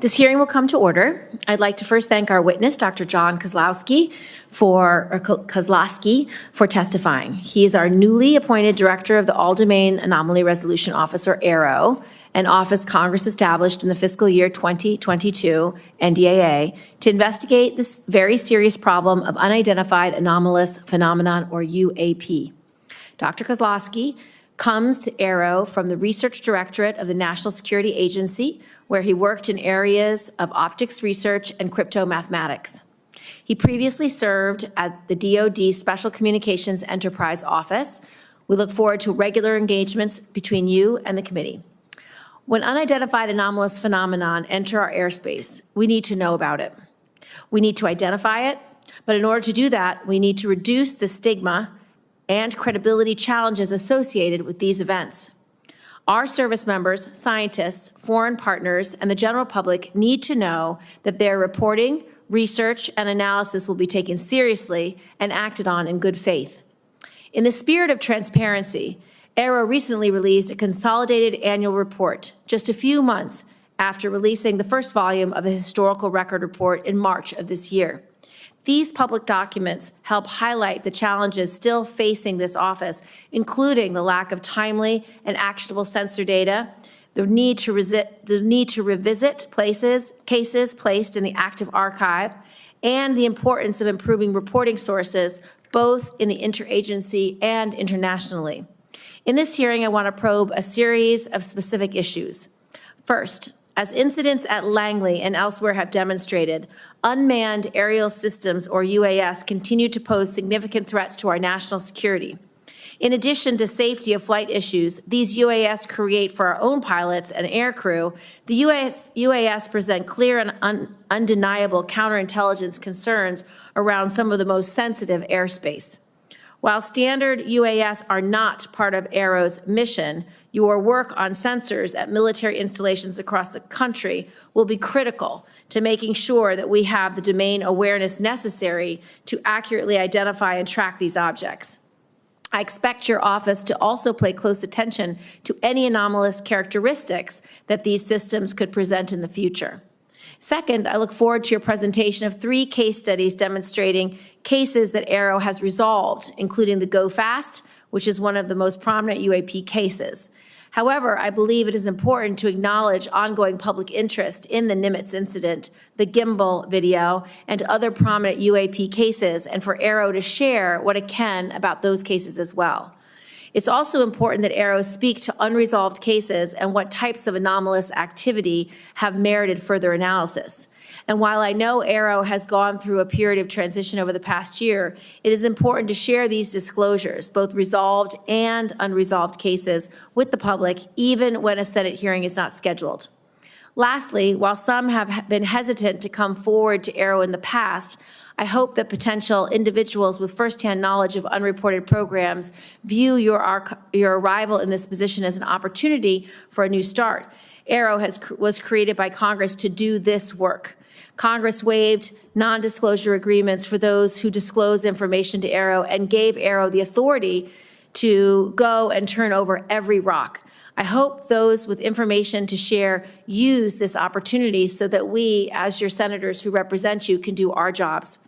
This hearing will come to order. I'd like to first thank our witness, Dr. Jon Kosloski, for testifying. He is our newly appointed director of the All-Domain Anomaly Resolution Office, or AARO, an office Congress established in the fiscal year 2022 NDAA to investigate this very serious problem of unidentified anomalous phenomenon, or UAP. Dr. Kosloski comes to AARO from the Research Directorate of the National Security Agency, where he worked in areas of optics research and crypto mathematics. He previously served at the DoD Special Communications Enterprise Office. We look forward to regular engagements between you and the committee. When unidentified anomalous phenomenon enter our airspace, we need to know about it. We need to identify it, but in order to do that, we need to reduce the stigma and credibility challenges associated with these events. Our service members, scientists, foreign partners, and the general public need to know that their reporting, research, and analysis will be taken seriously and acted on in good faith. In the spirit of transparency, AARO recently released a consolidated annual report just a few months after releasing the first volume of a historical record report in March of this year. These public documents help highlight the challenges still facing this office, including the lack of timely and actionable sensor data, the need to revisit cases placed in the active archive, and the importance of improving reporting sources, both in the interagency and internationally. In this hearing, I want to probe a series of specific issues. First, as incidents at Langley and elsewhere have demonstrated, unmanned aerial systems, or UAS, continue to pose significant threats to our national security. In addition to safety of flight issues these UAS create for our own pilots and air crew, the UAS present clear and undeniable counterintelligence concerns around some of the most sensitive airspace. While standard UAS are not part of AARO's mission, your work on sensors at military installations across the country will be critical to making sure that we have the domain awareness necessary to accurately identify and track these objects. I expect your office to also pay close attention to any anomalous characteristics that these systems could present in the future. Second, I look forward to your presentation of 3 case studies demonstrating cases that AARO has resolved, including the Go Fast, which is one of the most prominent UAP cases. However, I believe it is important to acknowledge ongoing public interest in the Nimitz incident, the gimbal video, and other prominent UAP cases, and for AARO to share what it can about those cases as well. It's also important that AARO speak to unresolved cases and what types of anomalous activity have merited further analysis. And while I know AARO has gone through a period of transition over the past year, it is important to share these disclosures, both resolved and unresolved cases, with the public, even when a Senate hearing is not scheduled. Lastly, while some have been hesitant to come forward to AARO in the past, I hope that potential individuals with firsthand knowledge of unreported programs view your arrival in this position as an opportunity for a new start. AARO was created by Congress to do this work. Congress waived non-disclosure agreements for those who disclose information to AARO and gave AARO the authority to go and turn over every rock. I hope those with information to share use this opportunity so that we, as your senators who represent you, can do our jobs.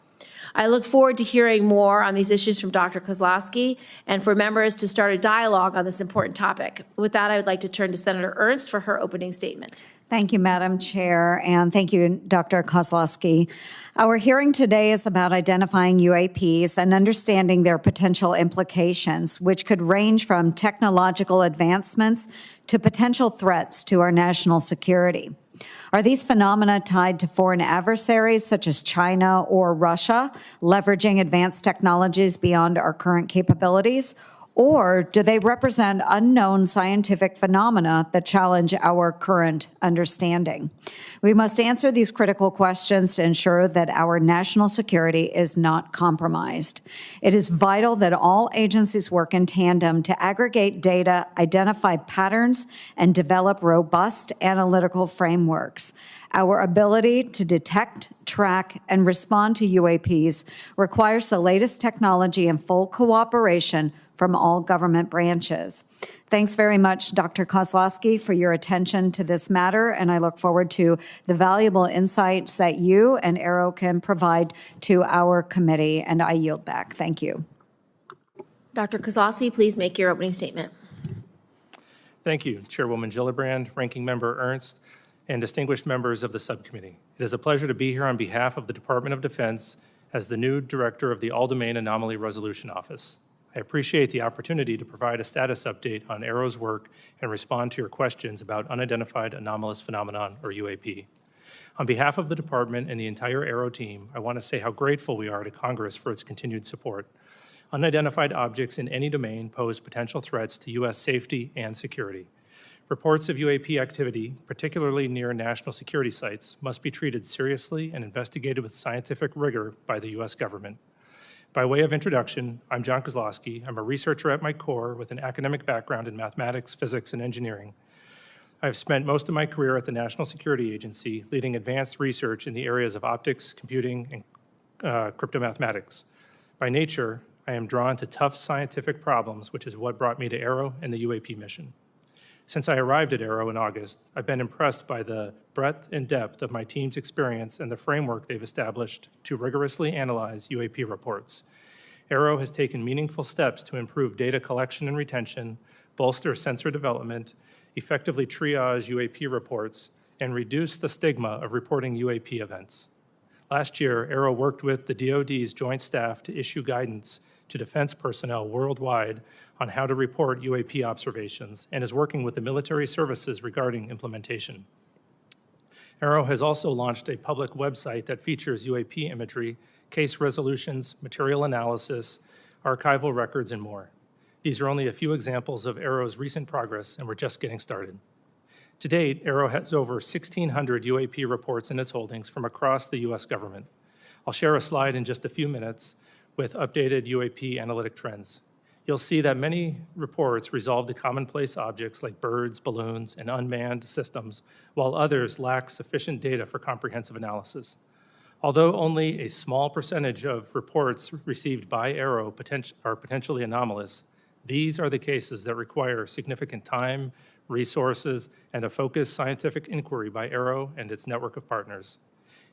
I look forward to hearing more on these issues from Dr. Kosloski and for members to start a dialogue on this important topic. With that, I would like to turn to Senator Ernst for her opening statement. Thank you, Madam Chair, and thank you, Dr. Kosloski. Our hearing today is about identifying UAPs and understanding their potential implications, which could range from technological advancements to potential threats to our national security. Are these phenomena tied to foreign adversaries such as China or Russia, leveraging advanced technologies beyond our current capabilities? Or do they represent unknown scientific phenomena that challenge our current understanding? We must answer these critical questions to ensure that our national security is not compromised. It is vital that all agencies work in tandem to aggregate data, identify patterns, and develop robust analytical frameworks. Our ability to detect, track, and respond to UAPs requires the latest technology and full cooperation from all government branches. Thanks very much, Dr. Kosloski, for your attention to this matter, and I look forward to the valuable insights that you and AARO can provide to our committee, and I yield back. Thank you. Dr. Kosloski, please make your opening statement. Thank you, Chairwoman Gillibrand, Ranking Member Ernst, and distinguished members of the subcommittee. It is a pleasure to be here on behalf of the Department of Defense as the new Director of the All-Domain Anomaly Resolution Office. I appreciate the opportunity to provide a status update on AARO's work and respond to your questions about Unidentified Anomalous Phenomenon, or UAP. On behalf of the Department and the entire AARO team, I want to say how grateful we are to Congress for its continued support. Unidentified objects in any domain pose potential threats to U.S. safety and security. Reports of UAP activity, particularly near national security sites, must be treated seriously and investigated with scientific rigor by the U.S. government. By way of introduction, I'm Jon Kosloski. I'm a researcher at my core with an academic background in mathematics, physics, and engineering. I've spent most of my career at the National Security Agency, leading advanced research in the areas of optics, computing, and cryptomathematics. By nature, I am drawn to tough scientific problems, which is what brought me to AARO and the UAP mission. Since I arrived at AARO in August, I've been impressed by the breadth and depth of my team's experience and the framework they've established to rigorously analyze UAP reports. AARO has taken meaningful steps to improve data collection and retention, bolster sensor development, effectively triage UAP reports, and reduce the stigma of reporting UAP events. Last year, AARO worked with the DoD's Joint Staff to issue guidance to defense personnel worldwide on how to report UAP observations and is working with the military services regarding implementation. AARO has also launched a public website that features UAP imagery, case resolutions, material analysis, archival records, and more. These are only a few examples of AARO's recent progress, and we're just getting started. To date, AARO has over 1,600 UAP reports in its holdings from across the U.S. government. I'll share a slide in just a few minutes with updated UAP analytic trends. You'll see that many reports resolve the commonplace objects like birds, balloons, and unmanned systems, while others lack sufficient data for comprehensive analysis. Although only a small percentage of reports received by AARO are potentially anomalous, these are the cases that require significant time, resources, and a focused scientific inquiry by AARO and its network of partners.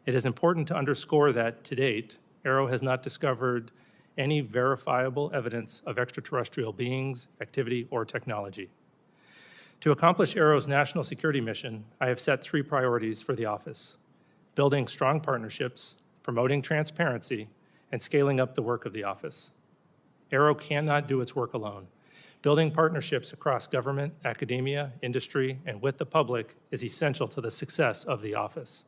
It is important to underscore that, to date, AARO has not discovered any verifiable evidence of extraterrestrial beings, activity, or technology. To accomplish AARO's national security mission, I have set 3 priorities for the office: building strong partnerships, promoting transparency, and scaling up the work of the office. AARO cannot do its work alone. Building partnerships across government, academia, industry, and with the public is essential to the success of the office.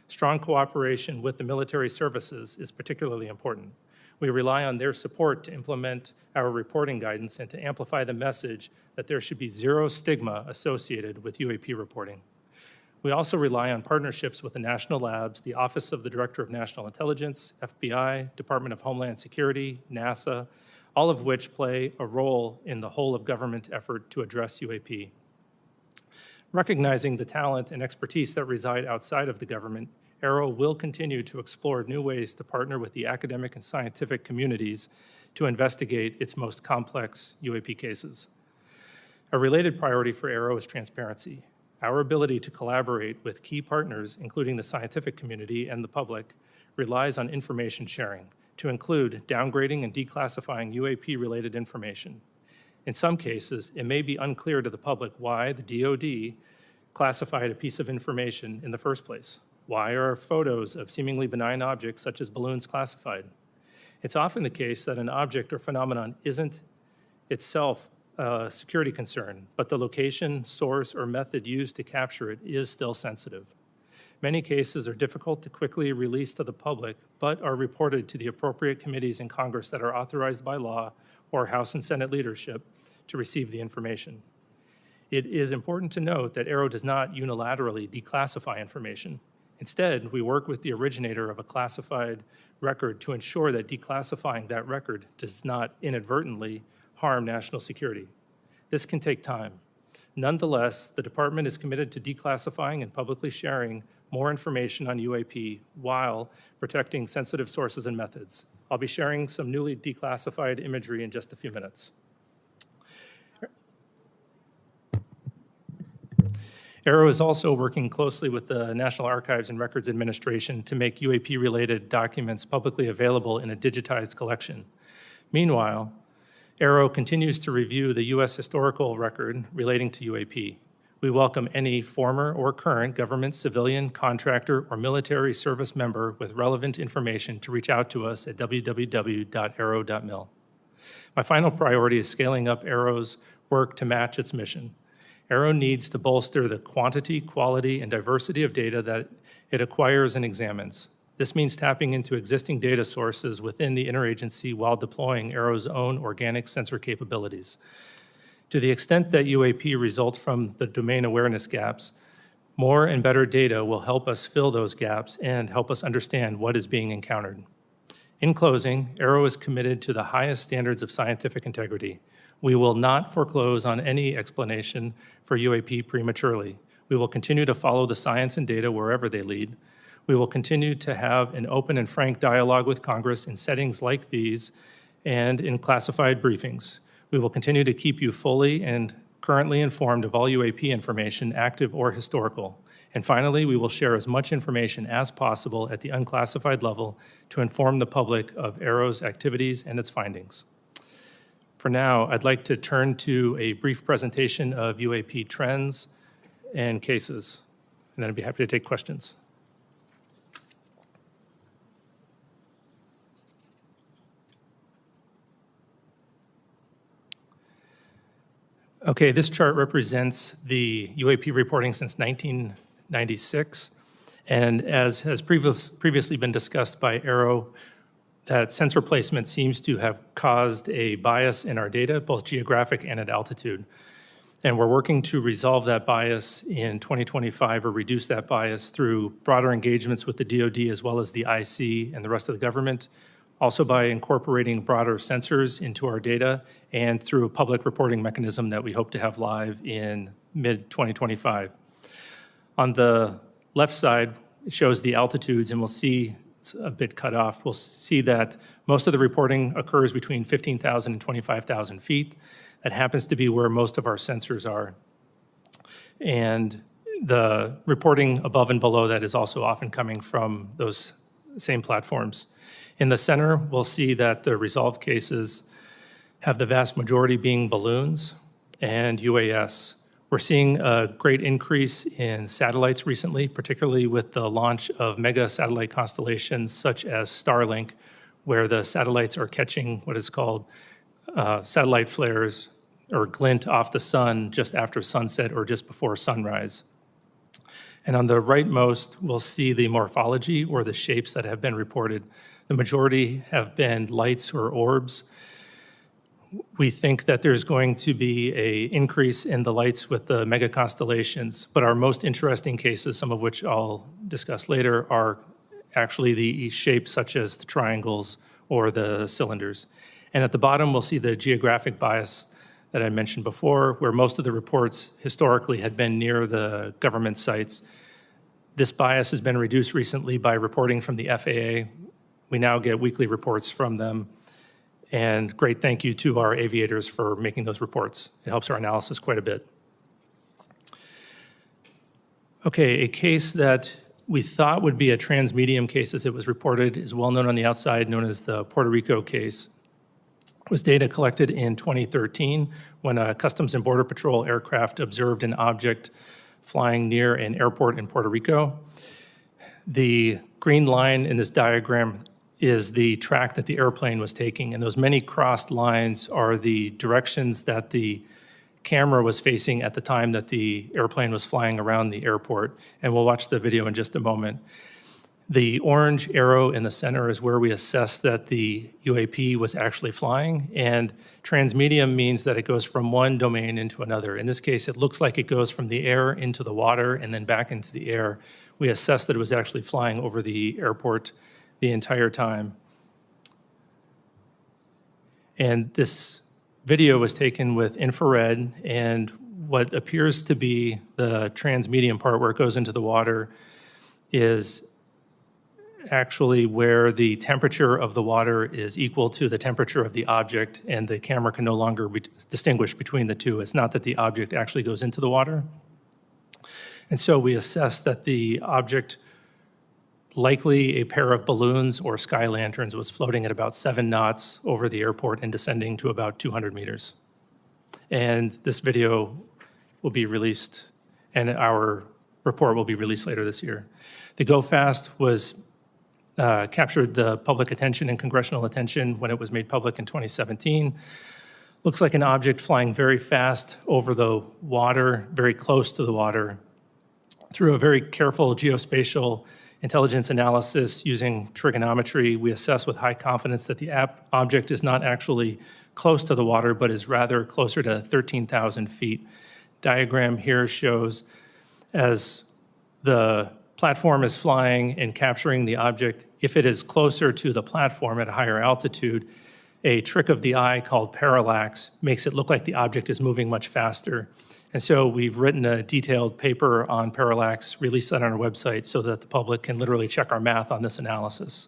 Strong cooperation with the military services is particularly important. We rely on their support to implement our reporting guidance and to amplify the message that there should be zero stigma associated with UAP reporting. We also rely on partnerships with the national labs, the Office of the Director of National Intelligence, FBI, Department of Homeland Security, NASA, all of which play a role in the whole of government effort to address UAP. Recognizing the talent and expertise that reside outside of the government, AARO will continue to explore new ways to partner with the academic and scientific communities to investigate its most complex UAP cases. A related priority for AARO is transparency. Our ability to collaborate with key partners, including the scientific community and the public, relies on information sharing, to include downgrading and declassifying UAP-related information. In some cases, it may be unclear to the public why the DoD classified a piece of information in the first place. Why are photos of seemingly benign objects such as balloons classified? It's often the case that an object or phenomenon isn't itself a security concern, but the location, source, or method used to capture it is still sensitive. Many cases are difficult to quickly release to the public, but are reported to the appropriate committees in Congress that are authorized by law or House and Senate leadership to receive the information. It is important to note that AARO does not unilaterally declassify information. Instead, we work with the originator of a classified record to ensure that declassifying that record does not inadvertently harm national security. This can take time. Nonetheless, the department is committed to declassifying and publicly sharing more information on UAP while protecting sensitive sources and methods. I'll be sharing some newly declassified imagery in just a few minutes. AARO is also working closely with the National Archives and Records Administration to make UAP-related documents publicly available in a digitized collection. Meanwhile, AARO continues to review the U.S. historical record relating to UAP. We welcome any former or current government, civilian, contractor, or military service member with relevant information to reach out to us at www.aaro.mil. My final priority is scaling up AARO's work to match its mission. AARO needs to bolster the quantity, quality, and diversity of data that it acquires and examines. This means tapping into existing data sources within the interagency while deploying AARO's own organic sensor capabilities. To the extent that UAP results from the domain awareness gaps, more and better data will help us fill those gaps and help us understand what is being encountered. In closing, AARO is committed to the highest standards of scientific integrity. We will not foreclose on any explanation for UAP prematurely. We will continue to follow the science and data wherever they lead. We will continue to have an open and frank dialogue with Congress in settings like these and in classified briefings. We will continue to keep you fully and currently informed of all UAP information, active or historical. And finally, we will share as much information as possible at the unclassified level to inform the public of AARO's activities and its findings. For now, I'd like to turn to a brief presentation of UAP trends and cases, and then I'd be happy to take questions. Okay, this chart represents the UAP reporting since 1996, and as has previously been discussed by AARO, that sensor placement seems to have caused a bias in our data, both geographic and at altitude. And we're working to resolve that bias in 2025 or reduce that bias through broader engagements with the DoD as well as the IC and the rest of the government, also by incorporating broader sensors into our data and through a public reporting mechanism that we hope to have live in mid-2025. On the left side, it shows the altitudes, and we'll see it's a bit cut off. We'll see that most of the reporting occurs between 15,000 and 25,000 feet. That happens to be where most of our sensors are. And the reporting above and below that is also often coming from those same platforms. In the center, we'll see that the resolved cases have the vast majority being balloons and UAS. We're seeing a great increase in satellites recently, particularly with the launch of mega satellite constellations such as Starlink, where the satellites are catching what is called satellite flares or glint off the sun just after sunset or just before sunrise. And on the rightmost, we'll see the morphology or the shapes that have been reported. The majority have been lights or orbs. We think that there's going to be an increase in the lights with the mega constellations, but our most interesting cases, some of which I'll discuss later, are actually the shapes such as the triangles or the cylinders. And at the bottom, we'll see the geographic bias that I mentioned before, where most of the reports historically had been near the government sites. This bias has been reduced recently by reporting from the FAA. We now get weekly reports from them. And great thank you to our aviators for making those reports. It helps our analysis quite a bit. Okay, a case that we thought would be a transmedium case as it was reported is well known on the outside, known as the Puerto Rico case. It was data collected in 2013 when a Customs and Border Patrol aircraft observed an object flying near an airport in Puerto Rico. The green line in this diagram is the track that the airplane was taking, and those many crossed lines are the directions that the camera was facing at the time that the airplane was flying around the airport, and we'll watch the video in just a moment. The orange arrow in the center is where we assess that the UAP was actually flying, and transmedium means that it goes from one domain into another. In this case, it looks like it goes from the air into the water and then back into the air. We assess that it was actually flying over the airport the entire time. And this video was taken with infrared, and what appears to be the transmedium part where it goes into the water is actually where the temperature of the water is equal to the temperature of the object, and the camera can no longer distinguish between the two. It's not that the object actually goes into the water. And so we assess that the object, likely a pair of balloons or sky lanterns, was floating at about 7 knots over the airport and descending to about 200 meters. And this video will be released, and our report will be released later this year. The Go Fast was captured the public attention and congressional attention when it was made public in 2017. Looks like an object flying very fast over the water, very close to the water. Through a very careful geospatial intelligence analysis using trigonometry, we assess with high confidence that the object is not actually close to the water, but is rather closer to 13,000 feet. Diagram here shows as the platform is flying and capturing the object, if it is closer to the platform at a higher altitude, a trick of the eye called parallax makes it look like the object is moving much faster. And so we've written a detailed paper on parallax, released that on our website so that the public can literally check our math on this analysis.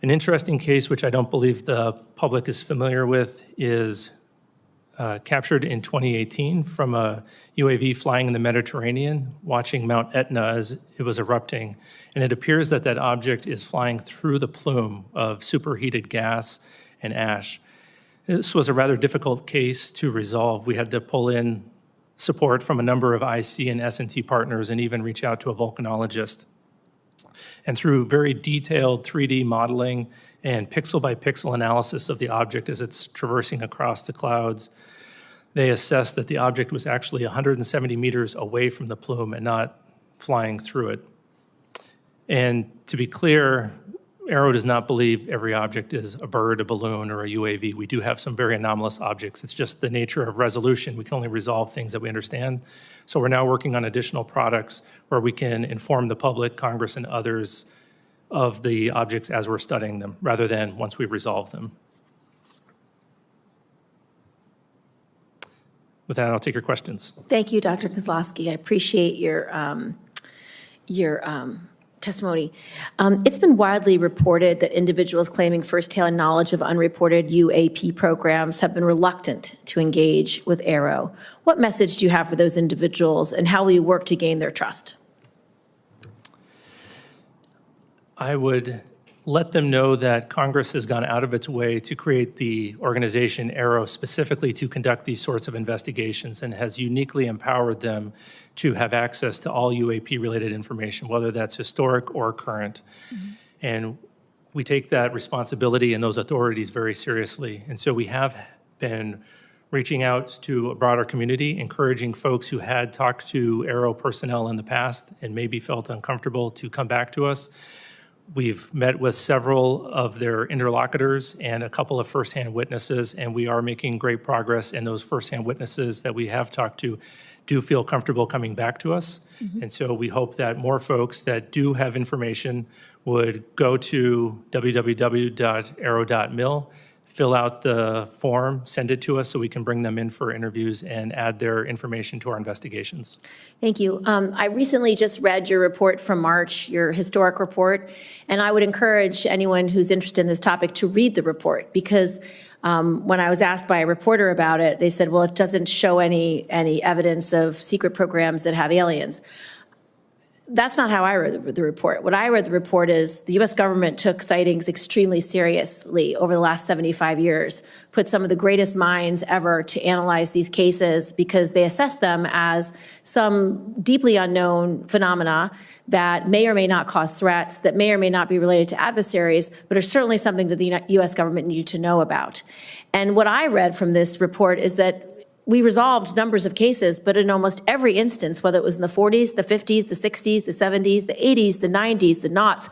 An interesting case, which I don't believe the public is familiar with, is captured in 2018 from a UAV flying in the Mediterranean, watching Mount Etna as it was erupting. And it appears that that object is flying through the plume of superheated gas and ash. This was a rather difficult case to resolve. We had to pull in support from a number of IC and S&T partners and even reach out to a volcanologist. And through very detailed 3D modeling and pixel-by-pixel analysis of the object as it's traversing across the clouds, they assessed that the object was actually 170 meters away from the plume and not flying through it. And to be clear, AARO does not believe every object is a bird, a balloon, or a UAV. We do have some very anomalous objects. It's just the nature of resolution. We can only resolve things that we understand. So we're now working on additional products where we can inform the public, Congress, and others of the objects as we're studying them, rather than once we've resolved them. With that, I'll take your questions. Thank you, Dr. Kosloski. I appreciate your testimony. It's been widely reported that individuals claiming firsthand knowledge of unreported UAP programs have been reluctant to engage with AARO. What message do you have for those individuals, and how will you work to gain their trust? I would let them know that Congress has gone out of its way to create the organization AARO specifically to conduct these sorts of investigations, and has uniquely empowered them to have access to all UAP-related information, whether that's historic or current. Mm-hmm. And we take that responsibility and those authorities very seriously. And so we have been reaching out to a broader community, encouraging folks who had talked to AARO personnel in the past and maybe felt uncomfortable to come back to us. We've met with several of their interlocutors and a couple of firsthand witnesses, and we are making great progress, and those firsthand witnesses that we have talked to do feel comfortable coming back to us. Mm-hmm. And so we hope that more folks that do have information would go to www.aaro.mil, fill out the form, send it to us so we can bring them in for interviews and add their information to our investigations. Thank you. I recently just read your report from March, your historic report, and I would encourage anyone who's interested in this topic to read the report, because when I was asked by a reporter about it, they said, well, it doesn't show any evidence of secret programs that have aliens. That's not how I read the report. What I read the report is the U.S. government took sightings extremely seriously over the last 75 years, put some of the greatest minds ever to analyze these cases because they assess them as some deeply unknown phenomena that may or may not cause threats, that may or may not be related to adversaries, but are certainly something that the U.S. government needed to know about. And what I read from this report is that we resolved numbers of cases, but in almost every instance, whether it was in the 40s, the 50s, the 60s, the 70s, the 80s, the 90s, the noughts,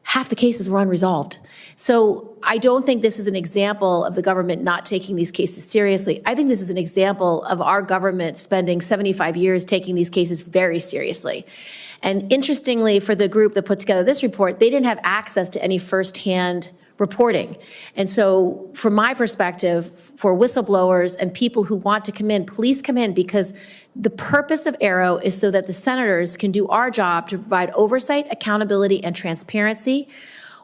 half the cases were unresolved. So I don't think this is an example of the government not taking these cases seriously. I think this is an example of our government spending 75 years taking these cases very seriously. And interestingly, for the group that put together this report, they didn't have access to any firsthand reporting. And so from my perspective, for whistleblowers and people who want to come in, please come in, because the purpose of AARO is so that the senators can do our job to provide oversight, accountability, and transparency.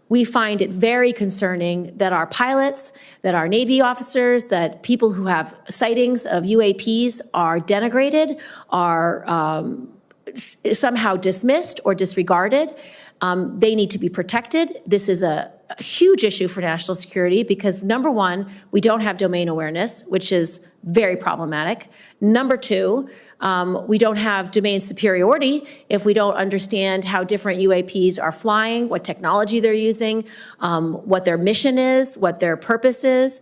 We find it very concerning that our pilots, that our Navy officers, that people who have sightings of UAPs are denigrated, are somehow dismissed or disregarded. They need to be protected. This is a huge issue for national security because, number one, we don't have domain awareness, which is very problematic. Number two, we don't have domain superiority if we don't understand how different UAPs are flying, what technology they're using, what their mission is, what their purpose is.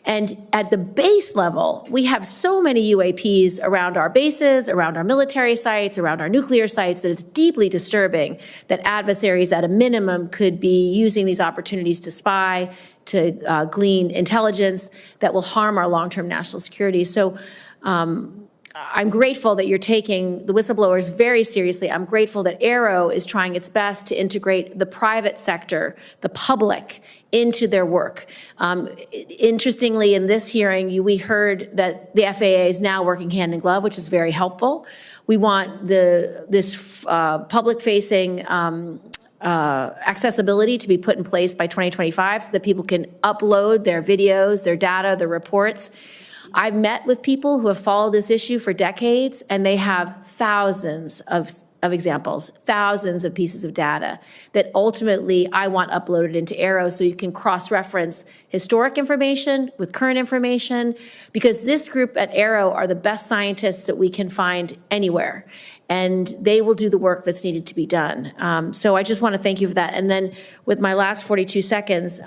And at the base level, we have so many UAPs around our bases, around our military sites, around our nuclear sites, that it's deeply disturbing that adversaries at a minimum could be using these opportunities to spy, to glean intelligence that will harm our long-term national security. So I'm grateful that you're taking the whistleblowers very seriously. I'm grateful that AARO is trying its best to integrate the private sector, the public, into their work. Interestingly, in this hearing, we heard that the FAA is now working hand in glove, which is very helpful. We want this public-facing accessibility to be put in place by 2025 so that people can upload their videos, their data, their reports. I've met with people who have followed this issue for decades, and they have thousands of examples, thousands of pieces of data that ultimately I want uploaded into AARO so you can cross-reference historic information with current information, because this group at AARO are the best scientists that we can find anywhere, and they will do the work that's needed to be done. So I just want to thank you for that. And then with my last 42 seconds,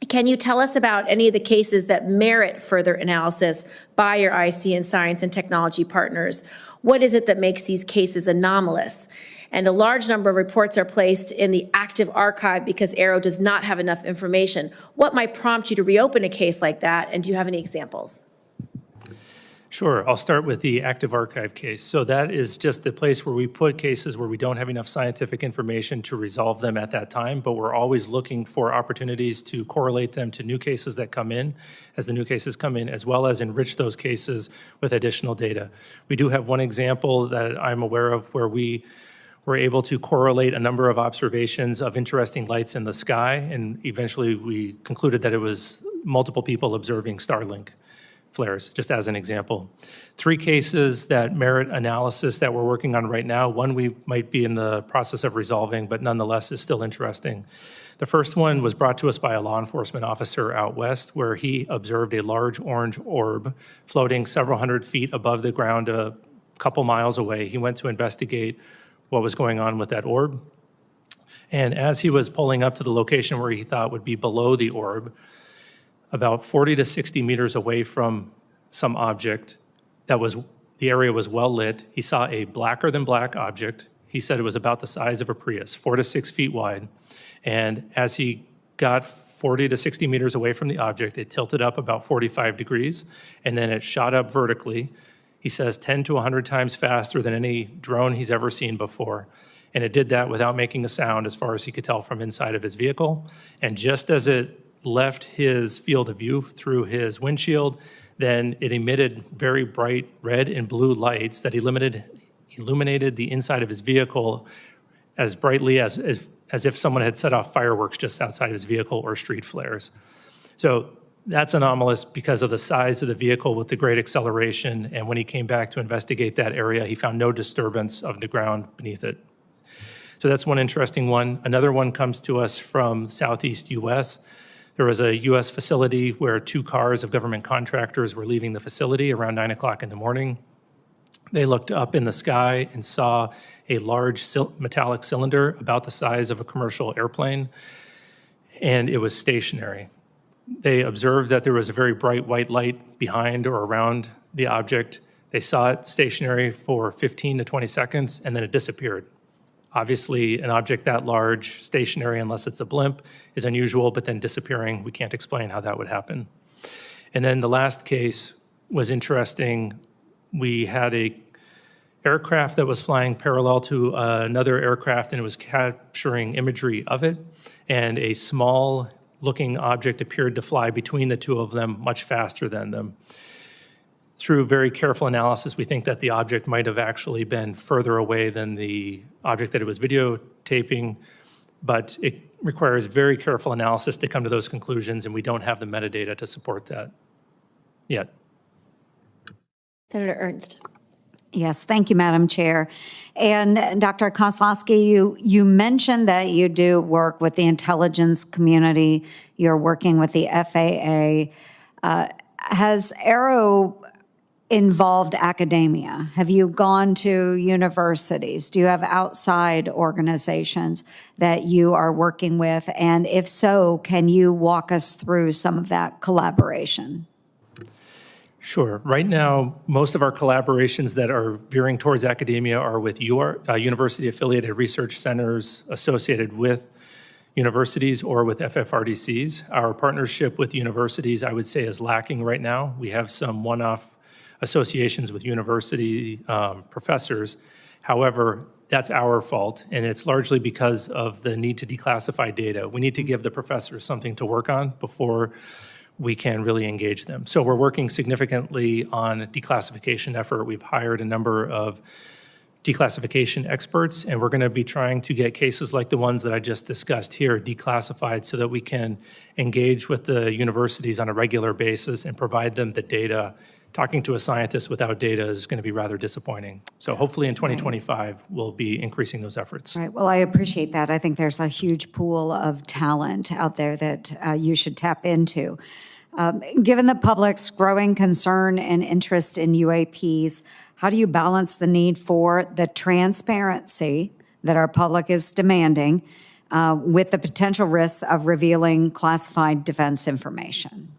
can you tell us about any of the cases that merit further analysis by your IC and science and technology partners? What is it that makes these cases anomalous? And a large number of reports are placed in the active archive because AARO does not have enough information. What might prompt you to reopen a case like that, and do you have any examples? Sure. I'll start with the active archive case. So that is just the place where we put cases where we don't have enough scientific information to resolve them at that time, but we're always looking for opportunities to correlate them to new cases that come in as the new cases come in, as well as enrich those cases with additional data. We do have one example that I'm aware of where we were able to correlate a number of observations of interesting lights in the sky, and eventually we concluded that it was multiple people observing Starlink flares, just as an example. 3 cases that merit analysis that we're working on right now. One we might be in the process of resolving, but nonetheless is still interesting. The first one was brought to us by a law enforcement officer out west, where he observed a large orange orb floating several hundred feet above the ground a couple miles away. He went to investigate what was going on with that orb. And as he was pulling up to the location where he thought would be below the orb, about 40 to 60 meters away from some object the area was well lit, he saw a blacker than black object. He said it was about the size of a Prius, 4 to 6 feet wide. And as he got 40 to 60 meters away from the object, it tilted up about 45 degrees, and then it shot up vertically. He says 10 to 100 times faster than any drone he's ever seen before. And it did that without making a sound, as far as he could tell from inside of his vehicle. And just as it left his field of view through his windshield, then it emitted very bright red and blue lights that illuminated the inside of his vehicle as brightly as if someone had set off fireworks just outside of his vehicle, or street flares. So that's anomalous because of the size of the vehicle with the great acceleration. And when he came back to investigate that area, he found no disturbance of the ground beneath it. So that's one interesting one. Another one comes to us from Southeast US. There was a U.S. facility where 2 cars of government contractors were leaving the facility around 9 o'clock in the morning. They looked up in the sky and saw a large metallic cylinder about the size of a commercial airplane, and it was stationary. They observed that there was a very bright white light behind or around the object. They saw it stationary for 15 to 20 seconds, and then it disappeared. Obviously, an object that large, stationary, unless it's a blimp, is unusual, but then disappearing, we can't explain how that would happen. And then the last case was interesting. We had a aircraft that was flying parallel to another aircraft, and it was capturing imagery of it, and a small looking object appeared to fly between the two of them much faster than them. Through very careful analysis, we think that the object might have actually been further away than the object that it was videotaping, but it requires very careful analysis to come to those conclusions, and we don't have the metadata to support that yet. Senator Ernst. Yes, thank you, Madam Chair. And Dr. Kosloski, you mentioned that you do work with the intelligence community. You're working with the FAA. Has AARO involved academia? Have you gone to universities? Do you have outside organizations that you are working with? And if so, can you walk us through some of that collaboration? Sure. Right now, most of our collaborations that are veering towards academia are with university-affiliated research centers associated with universities or with FFRDCs. Our partnership with universities, I would say, is lacking right now. We have some one-off associations with university professors. However, that's our fault, and it's largely because of the need to declassify data. We need to give the professors something to work on before we can really engage them. So we're working significantly on a declassification effort. We've hired a number of declassification experts, and we're going to be trying to get cases like the ones that I just discussed here declassified so that we can engage with the universities on a regular basis and provide them the data. Talking to a scientist without data is going to be rather disappointing. So hopefully in 2025, we'll be increasing those efforts. Right. Well, I appreciate that. I think there's a huge pool of talent out there that you should tap into. Given the public's growing concern and interest in UAPs, how do you balance the need for the transparency that our public is demanding with the potential risks of revealing classified defense information?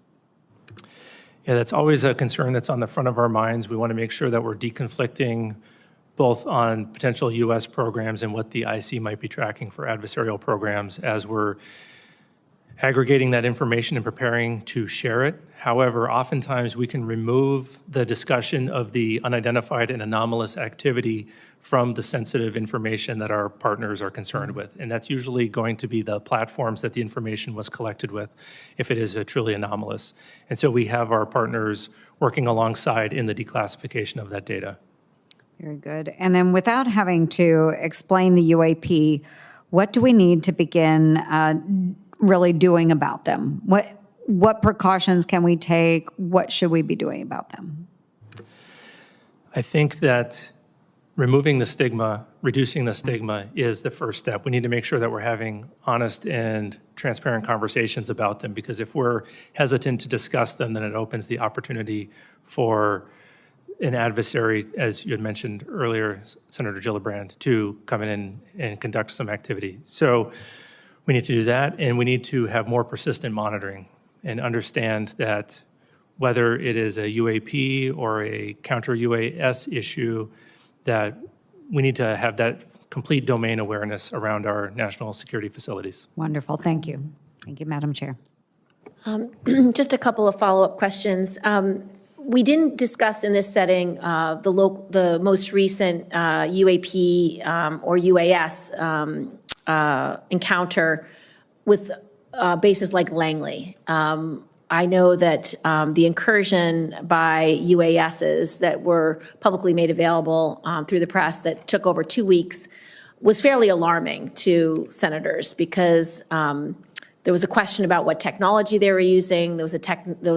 Yeah, that's always a concern that's on the front of our minds. We want to make sure that we're deconflicting both on potential U.S. programs and what the IC might be tracking for adversarial programs as we're aggregating that information and preparing to share it. However, oftentimes we can remove the discussion of the unidentified and anomalous activity from the sensitive information that our partners are concerned with. And that's usually going to be the platforms that the information was collected with if it is truly anomalous. And so we have our partners working alongside in the declassification of that data. Very good. And then without having to explain the UAP, what do we need to begin really doing about them? What precautions can we take? What should we be doing about them? I think that removing the stigma, reducing the stigma is the first step. We need to make sure that we're having honest and transparent conversations about them, because if we're hesitant to discuss them, then it opens the opportunity for an adversary, as you had mentioned earlier, Senator Gillibrand, to come in and conduct some activity. So we need to do that, and we need to have more persistent monitoring and understand that whether it is a UAP or a counter-UAS issue, that we need to have that complete domain awareness around our national security facilities. Wonderful. Thank you. Thank you, Madam Chair. Just a couple of follow-up questions. We didn't discuss in this setting the most recent UAP or UAS encounter with bases like Langley. I know that the incursion by UASs that were publicly made available through the press that took over 2 weeks was fairly alarming to senators because there was a question about what technology they were using. There was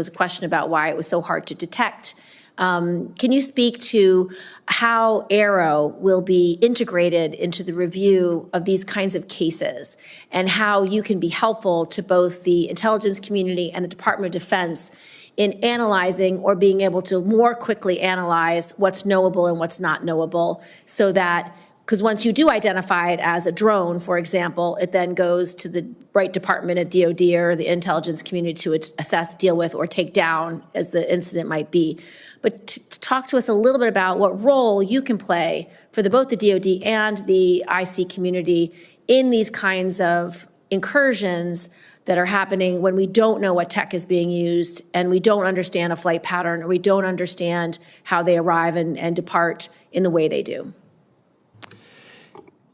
a question about why it was so hard to detect. Can you speak to how AARO will be integrated into the review of these kinds of cases and how you can be helpful to both the intelligence community and the Department of Defense in analyzing or being able to more quickly analyze what's knowable and what's not knowable, so that, because once you do identify it as a drone, for example, it then goes to the right department at DOD or the intelligence community to assess, deal with, or take down as the incident might be. But to talk to us a little bit about what role you can play for both the DOD and the IC community in these kinds of incursions that are happening when we don't know what tech is being used and we don't understand a flight pattern or we don't understand how they arrive and depart in the way they do.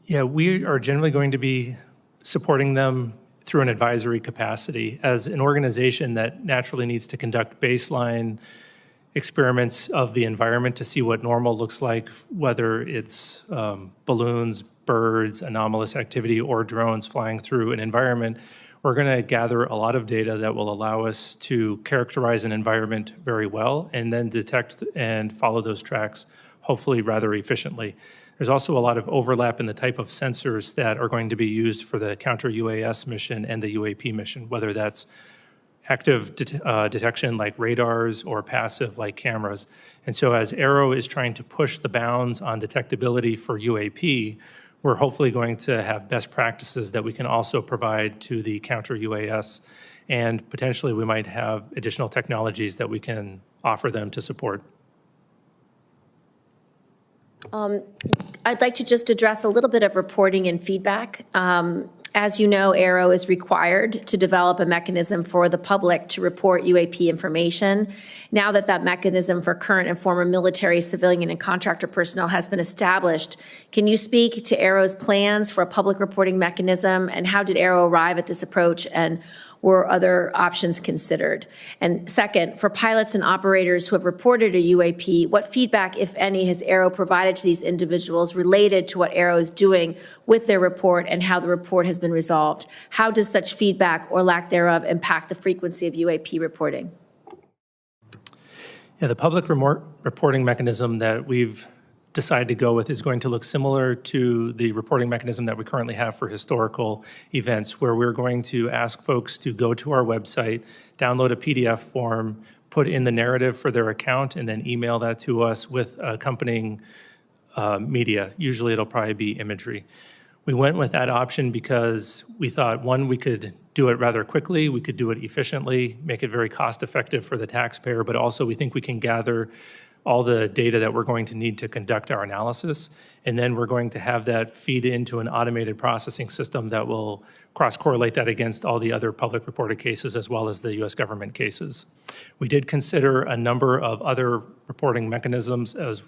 Yeah, we are generally going to be supporting them through an advisory capacity. As an organization that naturally needs to conduct baseline experiments of the environment to see what normal looks like, whether it's balloons, birds, anomalous activity, or drones flying through an environment, we're going to gather a lot of data that will allow us to characterize an environment very well and then detect and follow those tracks, hopefully rather efficiently. There's also a lot of overlap in the type of sensors that are going to be used for the counter-UAS mission and the UAP mission, whether that's active detection like radars or passive like cameras. And so as AARO is trying to push the bounds on detectability for UAP, we're hopefully going to have best practices that we can also provide to the counter-UAS, and potentially we might have additional technologies that we can offer them to support. I'd like to just address a little bit of reporting and feedback. As you know, AARO is required to develop a mechanism for the public to report UAP information. Now that that mechanism for current and former military, civilian, and contractor personnel has been established, can you speak to AARO's plans for a public reporting mechanism, and how did AARO arrive at this approach, and were other options considered? And second, for pilots and operators who have reported a UAP, what feedback, if any, has AARO provided to these individuals related to what AARO is doing with their report and how the report has been resolved? How does such feedback or lack thereof impact the frequency of UAP reporting? Yeah, the public reporting mechanism that we've decided to go with is going to look similar to the reporting mechanism that we currently have for historical events, where we're going to ask folks to go to our website, download a PDF form, put in the narrative for their account, and then email that to us with accompanying media. Usually it'll probably be imagery. We went with that option because we thought, one, we could do it rather quickly, we could do it efficiently, make it very cost-effective for the taxpayer, but also we think we can gather all the data that we're going to need to conduct our analysis, and then we're going to have that feed into an automated processing system that will cross-correlate that against all the other public reported cases as well as the U.S. government cases. We did consider a number of other reporting mechanisms as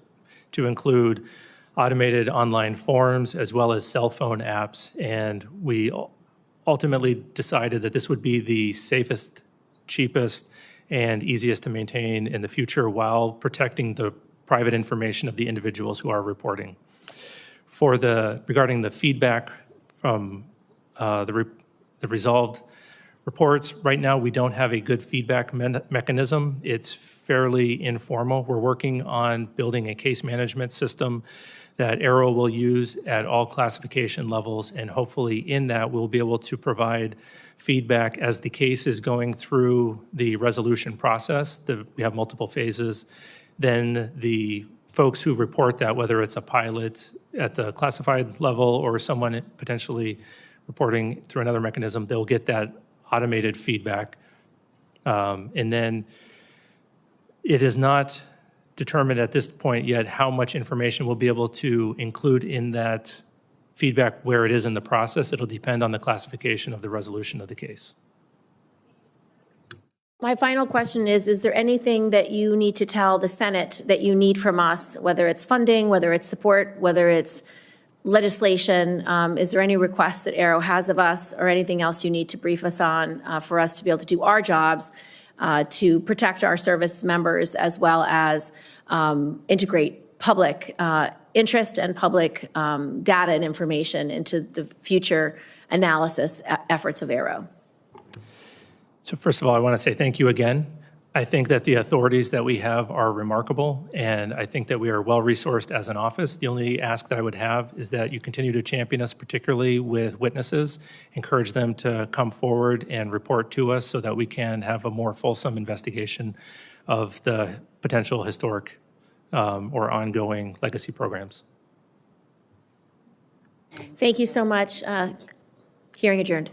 to include automated online forms as well as cell phone apps, and we ultimately decided that this would be the safest, cheapest, and easiest to maintain in the future while protecting the private information of the individuals who are reporting. Regarding the feedback from the resolved reports, right now we don't have a good feedback mechanism. It's fairly informal. We're working on building a case management system that AARO will use at all classification levels, and hopefully in that we'll be able to provide feedback as the case is going through the resolution process. We have multiple phases. Then the folks who report that, whether it's a pilot at the classified level or someone potentially reporting through another mechanism, they'll get that automated feedback. And then it is not determined at this point yet how much information we'll be able to include in that feedback where it is in the process. It'll depend on the classification of the resolution of the case. My final question is there anything that you need to tell the Senate that you need from us, whether it's funding, whether it's support, whether it's legislation? Is there any requests that AARO has of us or anything else you need to brief us on for us to be able to do our jobs to protect our service members as well as integrate public interest and public data and information into the future analysis efforts of AARO? So first of all, I want to say thank you again. I think that the authorities that we have are remarkable, and I think that we are well-resourced as an office. The only ask that I would have is that you continue to champion us, particularly with witnesses, encourage them to come forward and report to us so that we can have a more fulsome investigation of the potential historic or ongoing legacy programs. Thank you so much. Hearing adjourned.